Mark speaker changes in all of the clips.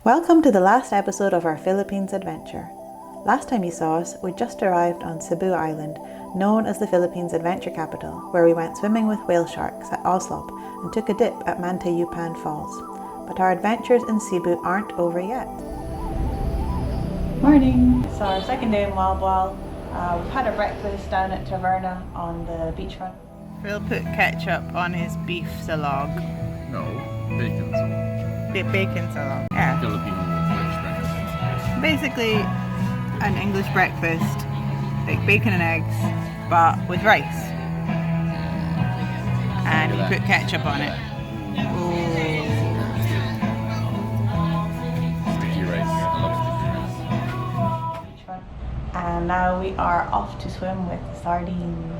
Speaker 1: Welcome to the last episode of our Philippines adventure. Last time you saw us, we just arrived on Cebu Island, known as the Philippines adventure capital, where we went swimming with whale sharks at Oslop and took a dip at Kawasan Falls. But our adventures in Cebu aren't over yet. Morning! It's our second day in Moalboal. We've had a breakfast down at Taverna on the beachfront. Phil put ketchup on his beef salog.
Speaker 2: No, bacon salad.
Speaker 1: Bacon salad. Yeah.
Speaker 2: Filipino English breakfast.
Speaker 1: Basically an English breakfast, like bacon and eggs, but with rice. And he put ketchup on it. Ooh.
Speaker 2: Sticky rice. I love sticky rice.
Speaker 1: And now we are off to swim with sardines.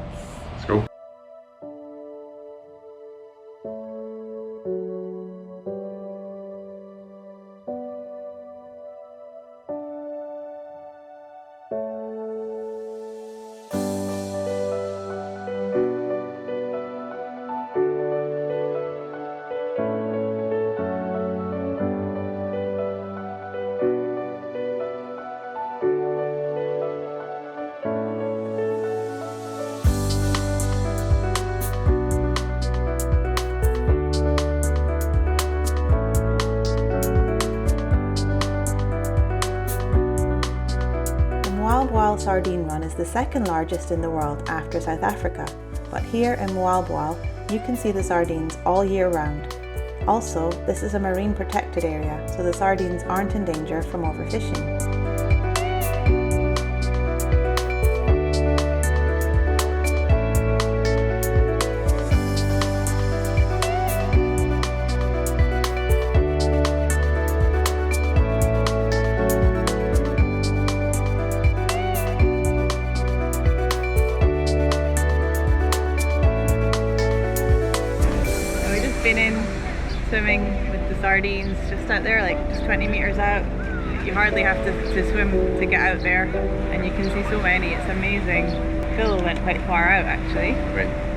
Speaker 2: Let's go.
Speaker 1: Moalboal sardine run is the second largest in the world after South Africa, but here in Moalboal you can see the sardines all year round. Also, this is a marine protected area, so the sardines aren't in danger from overfishing. Swimming with the sardines just out there, like just 20 meters out. You hardly have to swim to get out there, and you can see so many. It's amazing. Phil went quite far out actually.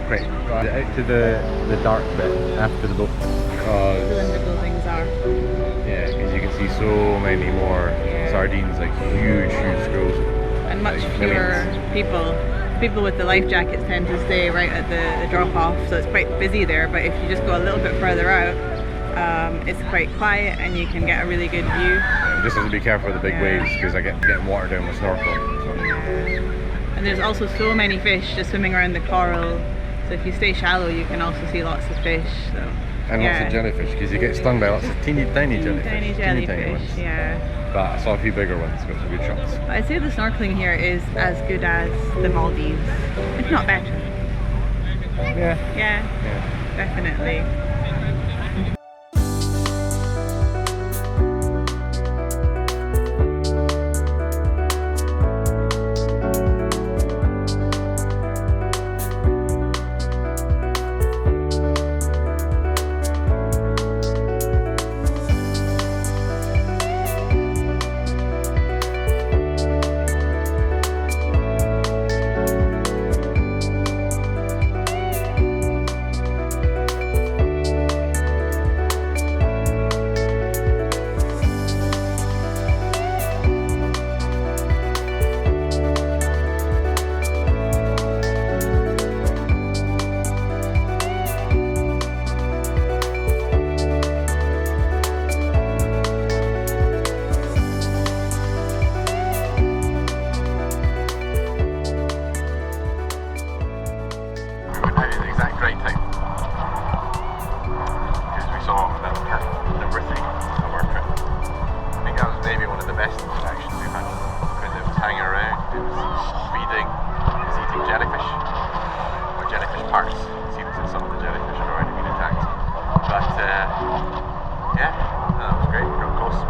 Speaker 2: Quite out to the dark bit after the boat.
Speaker 1: The indigo things are.
Speaker 2: Yeah, because you can see so many more sardines, like huge schools.
Speaker 1: And much fewer people. People with the life jackets tend to stay right at the drop off, so it's quite busy there. But if you just go a little bit further out, it's quite quiet and you can get a really good view.
Speaker 2: Yeah, just have to be careful of the big waves because I get getting water down with snorkeling. So.
Speaker 1: Yeah. And there's also so many fish just swimming around the coral. So if you stay shallow, you can also see lots of fish. So.
Speaker 2: And lots of jellyfish because you get stung by lots of tiny jellyfish.
Speaker 1: Tiny jellyfish, yeah.
Speaker 2: But I saw a few bigger ones, got some good shots.
Speaker 1: I'd say the snorkeling here is as good as the Maldives, if not better. Yeah, definitely.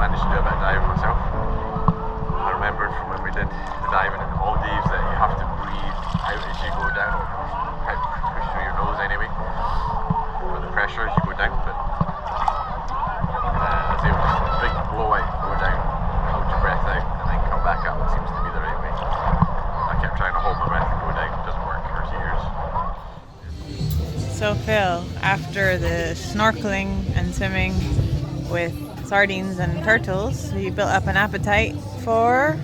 Speaker 3: Managed to do a bit of diving myself. I remembered from when we did the diving in the Maldives that you have to breathe out as you go down, or push through your nose anyway, for the pressure as you go down. But as it was a big blowout, go down, hold your breath out, and then come back up. It seems to be the right way. I kept trying to hold my breath and go down. It doesn't work for years.
Speaker 1: So Phil, after the snorkeling and swimming with sardines and turtles. So you built up an appetite for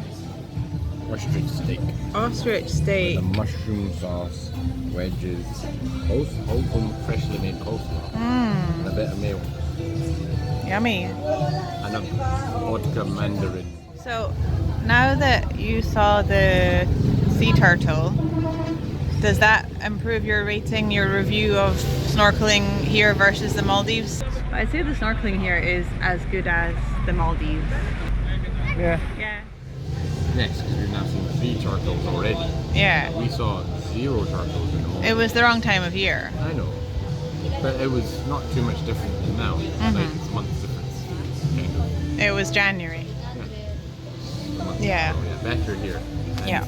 Speaker 4: Ostrich steak.
Speaker 1: ostrich steak.
Speaker 4: The mushroom sauce, wedges, whole freshly made coleslaw, and a bit of mayo,
Speaker 1: Yummy.
Speaker 4: and a vodka mandarin.
Speaker 1: So now that you saw the sea turtle, does that improve your rating, your review of snorkeling here versus the Maldives? I'd say the snorkeling here is as good as the Maldives.
Speaker 2: Yeah.
Speaker 1: Yeah.
Speaker 4: Yes, because we've now seen 3 turtles already.
Speaker 1: Yeah.
Speaker 4: We saw 0 turtles in the morning.
Speaker 1: It was the wrong time of year.
Speaker 4: I know, but it was not too much different than now. Like it's a month's difference, kind of.
Speaker 1: It was January.
Speaker 4: A month
Speaker 1: Yeah.
Speaker 4: ago, yeah. Better here. And
Speaker 1: Yeah.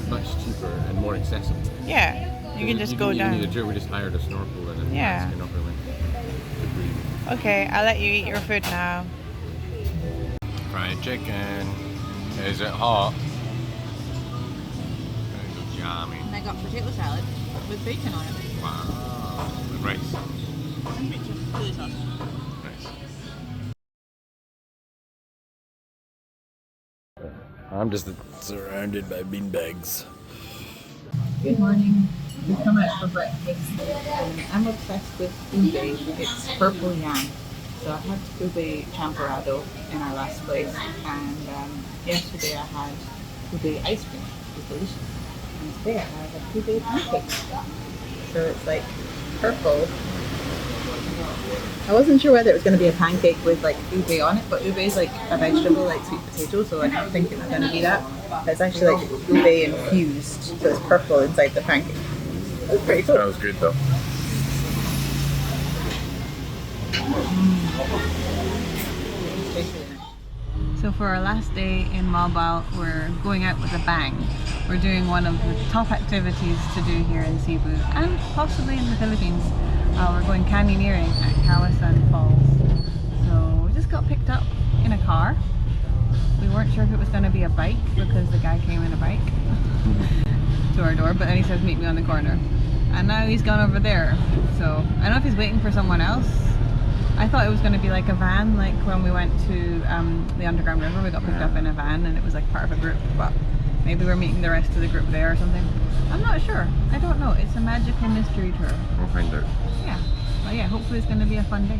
Speaker 4: much cheaper and more accessible.
Speaker 1: Yeah. You can just go
Speaker 4: You
Speaker 1: down.
Speaker 4: need a trip. We just hired a snorkel and a
Speaker 1: Yeah.
Speaker 4: mask and up we went to breathe.
Speaker 1: Okay, I'll let you eat your food now.
Speaker 4: Fried chicken. Is it hot? It's yummy.
Speaker 1: And I got potato salad with bacon on it.
Speaker 4: Wow. And rice.
Speaker 1: Chili sauce.
Speaker 4: Nice. I'm just surrounded by beanbags.
Speaker 5: Good morning. We come out for breakfast. I'm obsessed with ube. It's purple yam. So I had ube champorado in our last place, and yesterday I had ube ice cream. It was delicious. And today I have a ube pancake. So it's like purple. I wasn't sure whether it was going to be a pancake with like ube on it, but ube is like a vegetable, like sweet potato, so I don't think it's going to be that. It's actually like ube infused, so it's purple inside the pancake. It's pretty cool.
Speaker 4: That was good though.
Speaker 1: So for our last day in Moalboal, we're going out with a bang. We're doing one of the top activities to do here in Cebu and possibly in the Philippines. We're going canyoneering at Kawasan Falls. So we just got picked up in a car. We weren't sure if it was going to be a bike because the guy came in a bike to our door, but then he says meet me on the corner. And now he's gone over there. So I don't know if he's waiting for someone else. I thought it was going to be like a van, like when we went to the underground river, we got picked up in a van and it was like part of a group, but maybe we're meeting the rest of the group there or something. I'm not sure. I don't know. It's a magical mystery tour.
Speaker 4: We'll find out.
Speaker 1: Yeah. But yeah, hopefully it's going to be a fun day.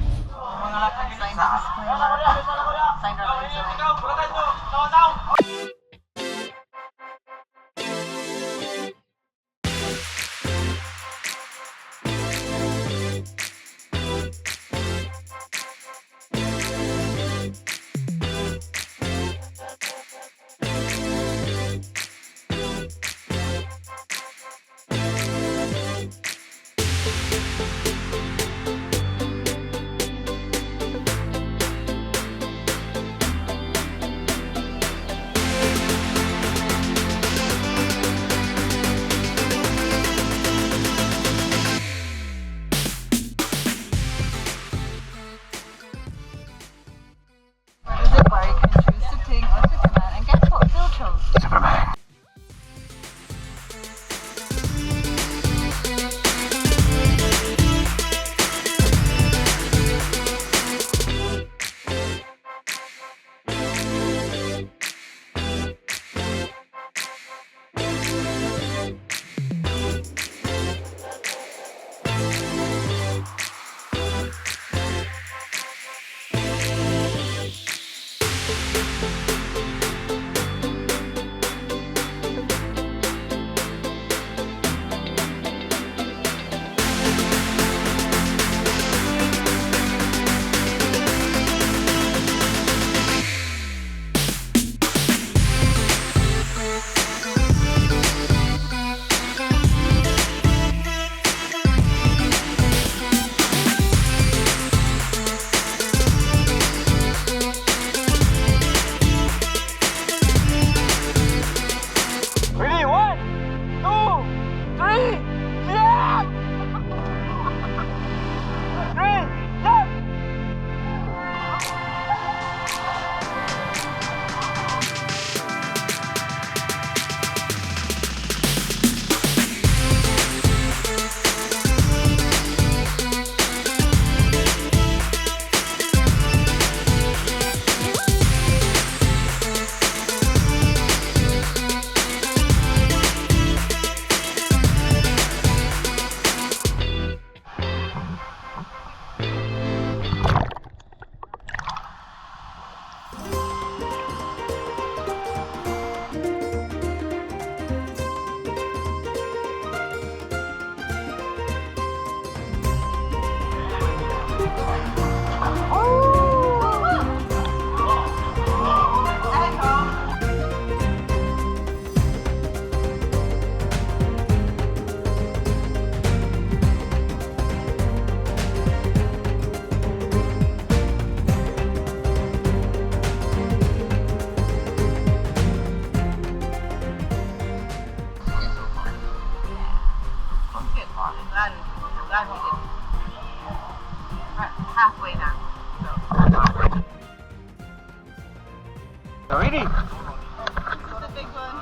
Speaker 6: Ready?
Speaker 5: This is a big one.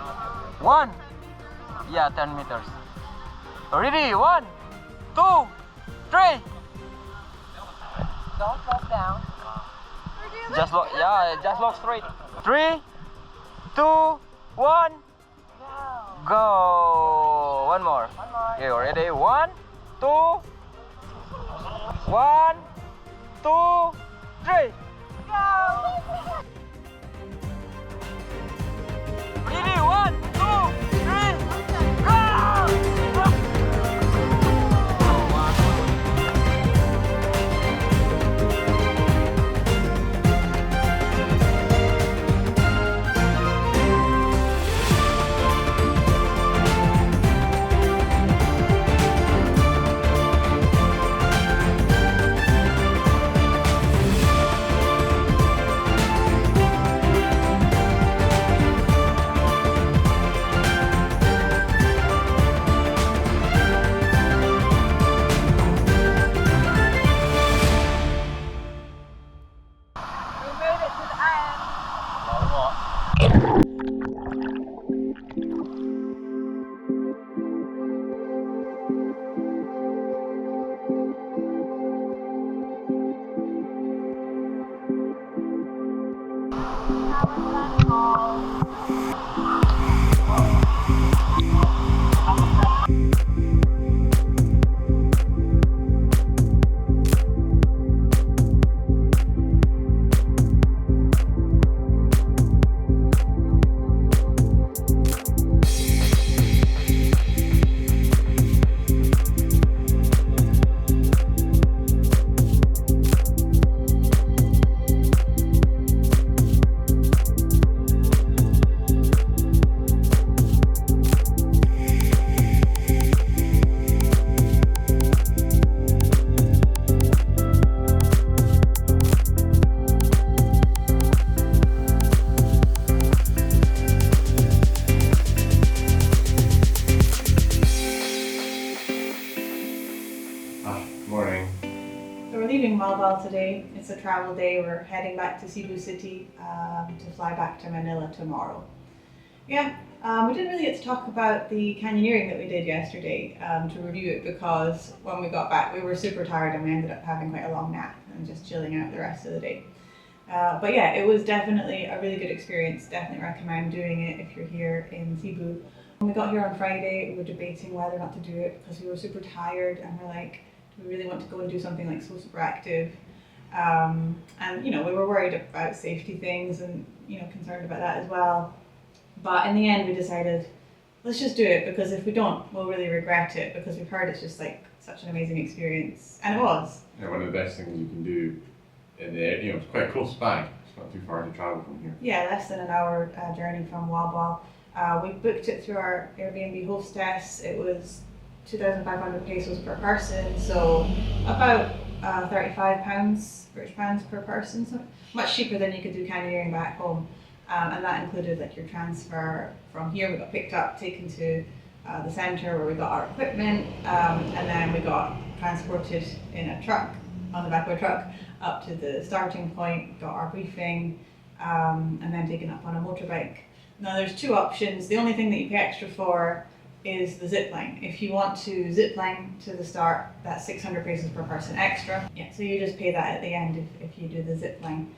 Speaker 6: 1. Yeah, 10 meters. Ready? 1, 2, 3.
Speaker 5: Don't look down.
Speaker 6: Just look, yeah, just look straight. 3, 2, 1. Go. One more. Okay, ready? 1, 2, 1, 2, 3. Ready? 1, 2, 3. Go!
Speaker 1: leaving Moalboal today. It's a travel day. We're heading back to Cebu City to fly back to Manila tomorrow. Yeah, we didn't really get to talk about the canyoneering that we did yesterday to review it, because when we got back we were super tired and we ended up having quite a long nap and just chilling out the rest of the day. But yeah, it was definitely a really good experience. Definitely recommend doing it if you're here in Cebu. When we got here on Friday, we were debating whether or not to do it because we were super tired and we're like, do we really want to go and do something like so super active? And you know, we were worried about safety things and concerned about that as well. But in the end we decided, let's just do it, because if we don't, we'll really regret it, because we've heard it's just like such an amazing experience, and it was.
Speaker 2: Yeah, one of the best things you can do in the, it's quite close by. It's not too far to travel from here.
Speaker 1: Yeah, less than an hour journey from Moalboal. We booked it through our Airbnb hostess. It was 2,500 pesos per person, so about £35 British pounds per person, so much cheaper than you could do canyoneering back home. And that included like your transfer from here. We got picked up, taken to the centre where we got our equipment, and then we got transported in a truck, on the back of a truck, up to the starting point, got our briefing, and then taken up on a motorbike. Now there's two options. The only thing that you pay extra for is the zip line. If you want to zip line to the start, that's 600 pesos per person extra. Yeah, so you just pay that at the end if you do the zip line.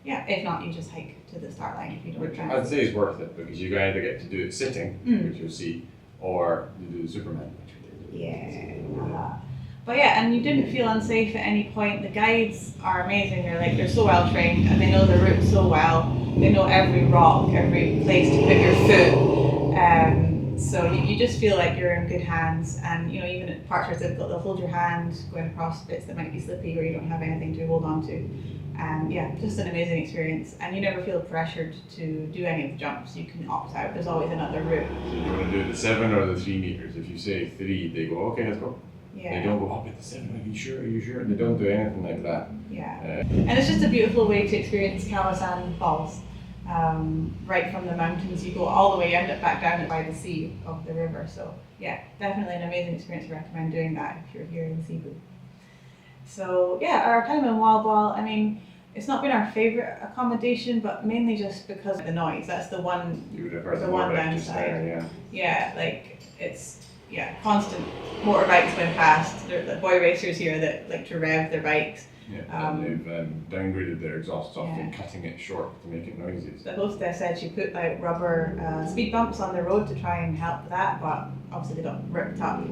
Speaker 1: Yeah, if not, you just hike to the start line if you don't.
Speaker 2: Which I'd say is worth it, because you either get to do it sitting, which you'll see, or you do the Superman, which we did.
Speaker 1: Yeah. But yeah, and you didn't feel unsafe at any point. The guides are amazing. They're so well trained and they know the route so well. They know every rock, every place to put your foot. So you just feel like you're in good hands. And even at parts where it's difficult, they'll hold your hand going across bits that might be slippy or you don't have anything to hold on to. Yeah, just an amazing experience, and you never feel pressured to do any of the jumps. You can opt out. There's always another route.
Speaker 2: So you want to do the 7 or the 3 meters. If you say 3, they go, okay, let's go.
Speaker 1: Yeah.
Speaker 2: They don't go up at the 7. Are you sure? Are you sure? They don't do anything like that.
Speaker 1: Yeah. And it's just a beautiful way to experience Kawasan Falls. Right from the mountains, you go all the way, you end up back down by the sea of the river. So yeah, definitely an amazing experience. I recommend doing that if you're here in Cebu. So yeah, our time in Moalboal, It's not been our favourite accommodation, but mainly just because of the noise. That's the one.
Speaker 2: You would have heard
Speaker 1: the
Speaker 2: the
Speaker 1: one
Speaker 2: motorbike just
Speaker 1: downside.
Speaker 2: there,
Speaker 1: Yeah, like it's constant motorbikes going past. There are the boy racers here that like to rev their bikes.
Speaker 2: Yeah, and they've downgraded their exhaust off and
Speaker 1: Yeah.
Speaker 2: cutting it short to make it noisy.
Speaker 1: The hostess said she put like rubber speed bumps on the road to try and help with that, but obviously they got ripped up.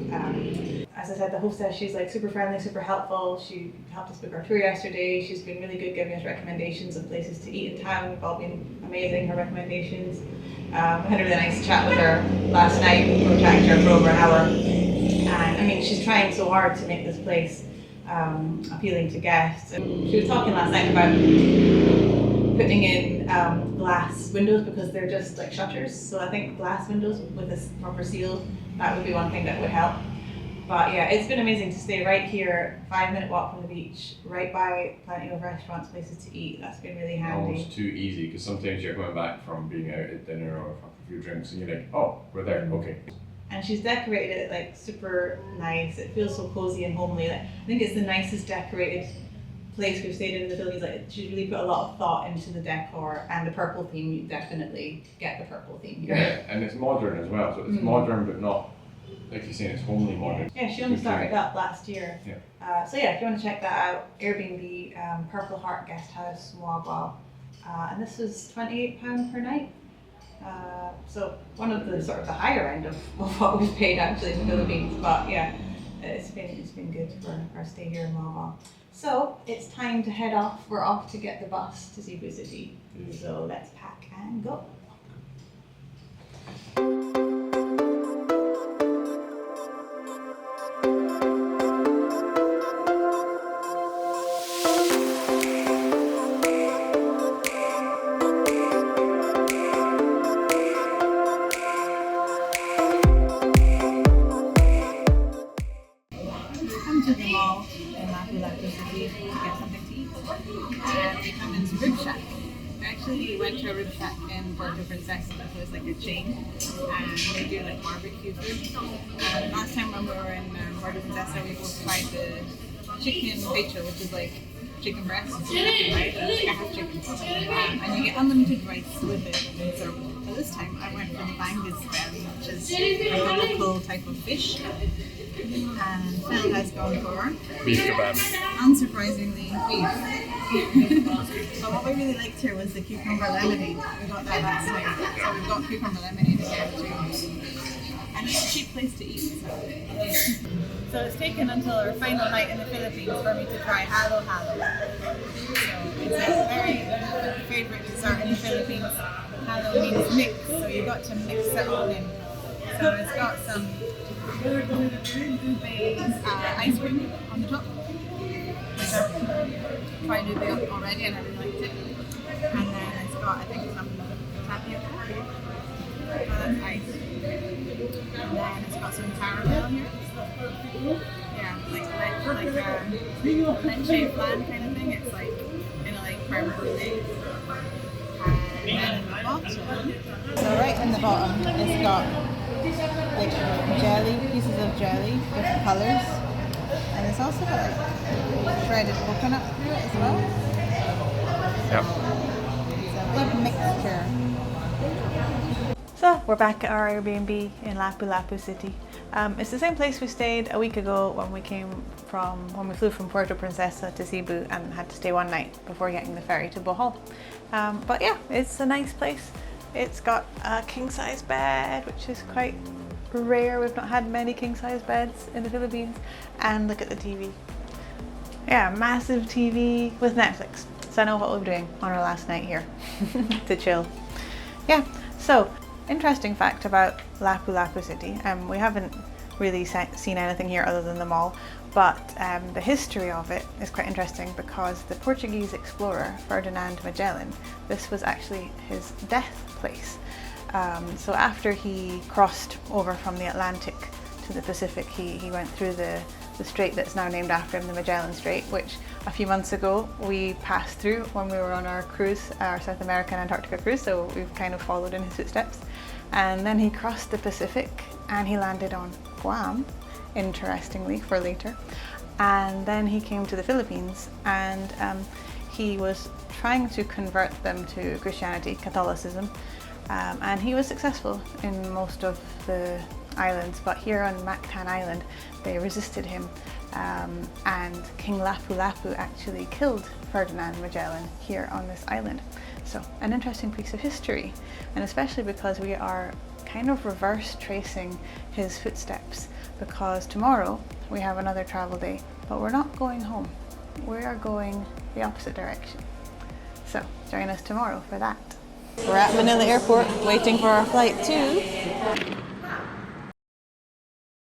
Speaker 1: As I said, the hostess, she's like super friendly, super helpful. She helped us book our tour yesterday. She's been really good giving us recommendations of places to eat in town. They've all been amazing, her recommendations. We had a really nice chat with her last night. We were chatting to her for over an hour. And I mean, she's trying so hard to make this place appealing to guests. And she was talking last night about putting in glass windows because they're just like shutters. So I think glass windows with a proper seal, that would be one thing that would help. But yeah, it's been amazing to stay right here, 5-minute walk from the beach, right by plenty of restaurants, places to eat. That's been really handy.
Speaker 2: Almost too easy, because sometimes you're coming back from being out at dinner or a few drinks and you're like, oh, we're there, okay.
Speaker 1: And she's decorated it like super nice. It feels so cozy and homely. Like, I think it's the nicest decorated place we've stayed in the Philippines. Like, she's really put a lot of thought into the decor, and the purple theme. You definitely get the purple theme here.
Speaker 2: Yeah, and it's modern as well. So it's modern, but not like you're saying. It's homely modern.
Speaker 1: Yeah, she only started up last year.
Speaker 2: Yeah.
Speaker 1: So yeah, if you want to check that out, Airbnb, Purple Heart Guesthouse, Moalboal, and this was £28 per night. So one of the sort of the higher end of what we've paid actually in the Philippines, but yeah, it's been good for our stay here in Moalboal. So it's time to head off. We're off to get the bus to Cebu City. So let's pack and go. To the mall in Lapu-Lapu City to get something to eat. And we come into Rib Shack. Actually, we went to a Rib Shack in Puerto Princesa, so it's like a chain, and they do like barbecue food. Last time when we were in Puerto Princesa, we both tried the chicken pecho, which is like chicken breast, right? Like a half chicken. And you get unlimited rice with it. So this time I went for the bangus belly, which is like a local type of fish. And Phil has gone for
Speaker 3: Beef kebab.
Speaker 1: unsurprisingly beef. But what we really liked here was the cucumber lemonade. We got that last night. So we've got cucumber lemonade again too. And it's a cheap place to eat. So it's taken until our final night in the Philippines for me to try halo halo. So it's a very favourite dessert in the Philippines. Halo means mix, so you got to mix it all in. So it's got some ube ice cream on the top, which I've tried ube already and I really liked it. And then it's got, I think, some tapioca. So that's ice. And then it's got some caramel here. Yeah, like leche flan kind of thing. It's like in a like creme brulee. And then in the bottom, so right in the bottom, it's got like jelly, pieces of jelly, different colours, and it's also got like shredded coconut through it as well.
Speaker 3: Yep.
Speaker 1: It's a good mixture. So we're back at our Airbnb in Lapu-Lapu City. It's the same place we stayed a week ago when we flew from Puerto Princesa to Cebu and had to stay one night before getting the ferry to Bohol. But yeah, it's a nice place. It's got a king-size bed, which is quite rare. We've not had many king-size beds in the Philippines. And look at the TV. Yeah, massive TV with Netflix. So I know what we're doing on our last night here to chill. Yeah, so interesting fact about Lapu-Lapu City. We haven't really seen anything here other than the mall, but the history of it is quite interesting because the Portuguese explorer Ferdinand Magellan, this was actually his death place. So after he crossed over from the Atlantic to the Pacific, he went through the strait that's now named after him, the Magellan Strait, which a few months ago we passed through when we were on our cruise, our South American Antarctica cruise, so we've kind of followed in his footsteps. And then he crossed the Pacific and he landed on Guam, interestingly, for later. And then he came to the Philippines and he was trying to convert them to Christianity, Catholicism, and he was successful in most of the islands, but here on Mactan Island they resisted him, and King Lapu-Lapu actually killed Ferdinand Magellan here on this island. So an interesting piece of history, and especially because we are kind of reverse tracing his footsteps, because tomorrow we have another travel day, but we're not going home. We are going the opposite direction. So join us tomorrow for that. We're at Manila Airport waiting for our flight to